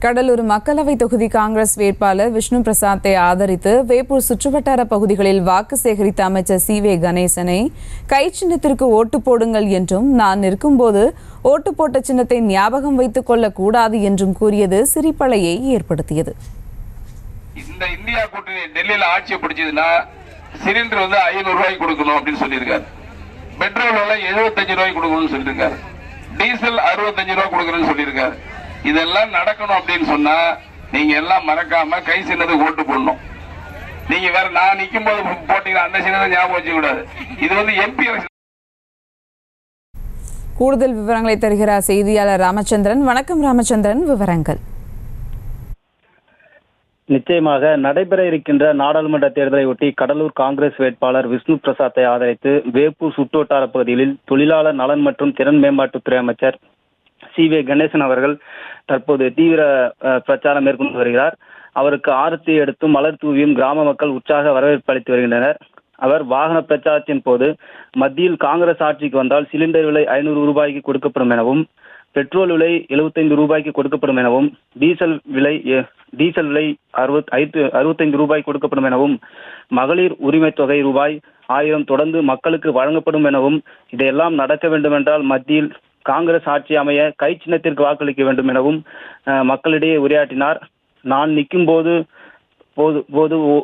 கடலூர் மக்களவை தொகுதி காங்கிரஸ் வேட்பாளர் விஷ்ணு பிரசாத்தை ஆதரித்து வேப்பூர் சுற்றுவட்டார பகுதிகளில் வாக்கு சேகரித்த அமைச்சர் சி.வே. கணேசனை கை சின்னத்திற்கு ஓட்டு போடுங்கள் என்றும் நான் நிற்கும்போது ஓட்டு போட்ட சின்னத்தை ஞாபகம் வைத்துக் கொள்ளக்கூடாது என்றும் கூறியது சிரிப்பலையை ஏற்படுத்தியது. இந்த இந்தியா கூட்டணி டெல்லியில ஆட்சியை பிடிச்சதுன்னா சிலிண்டர் 500 ரூபாய்க்கு கொடுக்கணும் அப்படின்னு சொல்லியிருக்காரு. பெட்ரோல் விலை 75 ரூபாய்க்கு கொடுக்கணும்னு சொல்லியிருக்காரு. டீசல் 65 ரூபாய் கொடுக்கணும்னு சொல்லியிருக்காரு. இதெல்லாம் நடக்கணும் அப்படின்னு சொன்னா நீங்க எல்லாம் மறக்காம கை சின்னதுக்கு ஓட்டு போடணும். நீங்க வேற நான் நிக்கும் போது போட்டீங்கன்னா அந்த சின்னதை ஞாபகம் வச்சுக்க கூடாது. இது எம்பி. கூடுதல் விவரங்களை தருகிறார் செய்தியாளர் ராமச்சந்திரன். வணக்கம் ராமச்சந்திரன், விவரங்கள். நிச்சயமாக நடைபெற இருக்கின்ற நாடாளுமன்ற தேர்தலை ஒட்டி கடலூர் காங்கிரஸ் வேட்பாளர் விஷ்ணு பிரசாத்தை ஆதரித்து வேப்பூர் சுற்றுவட்டார பகுதிகளில் தொழிலாளர் நலன் மற்றும் திறன் மேம்பாட்டுத்துறை அமைச்சர் சி.வே. கணேசன் அவர்கள் தற்போது தீவிர பிரச்சாரம் மேற்கொண்டு வருகிறார். அவருக்கு ஆரத்தி எடுத்தும் மலர் தூவியும் கிராம மக்கள் உற்சாக வரவேற்பு அளித்து வருகின்றனர். அவர் வாகன பிரச்சாரத்தின் போது மத்தியில் காங்கிரஸ் ஆட்சிக்கு வந்தால் சிலிண்டர் விலை 500 ரூபாய்க்கு கொடுக்கப்படும் எனவும், பெட்ரோல் விலை 75 ரூபாய்க்கு கொடுக்கப்படும் எனவும், டீசல் விலை 65 ரூபாய் கொடுக்கப்படும் எனவும், மகளிர் உரிமை தொகை ரூபாய் 1000 தொடர்ந்து மக்களுக்கு வழங்கப்படும் எனவும், இதையெல்லாம் நடக்க வேண்டுமென்றால் மத்தியில் காங்கிரஸ் ஆட்சி அமைய கை சின்னத்திற்கு வாக்களிக்க வேண்டும் எனவும் மக்களிடையே உரையாற்றினார். நான் நிற்கும் போது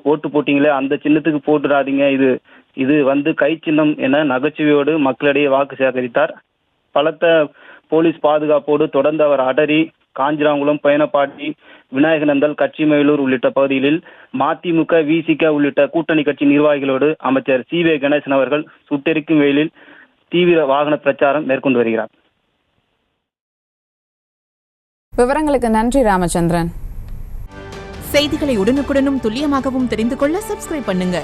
ஓட்டு போட்டீங்களே அந்த சின்னத்துக்கு போட்டுடாதீங்க, இது கை சின்னம் என நகைச்சுவையோடு மக்களிடையே வாக்கு சேகரித்தார். பலத்த போலீஸ் பாதுகாப்போடு தொடர்ந்து அவர் அடரி, காஞ்சிராங்குளம், பயணப்பாட்டி, விநாயகநந்தல், கச்சிமேலூர் உள்ளிட்ட பகுதிகளில் மதிமுக, விசிக உள்ளிட்ட கூட்டணி கட்சி நிர்வாகிகளோடு அமைச்சர் சி.வே. கணேசன் அவர்கள் சுட்டெரிக்கும் வெயிலில் தீவிர வாகன பிரச்சாரம் மேற்கொண்டு வருகிறார். விவரங்களுக்கு நன்றி ராமச்சந்திரன். செய்திகளை உடனுக்குடனும் துல்லியமாகவும் தெரிந்து கொள்ள சப்ஸ்கிரைப் பண்ணுங்க.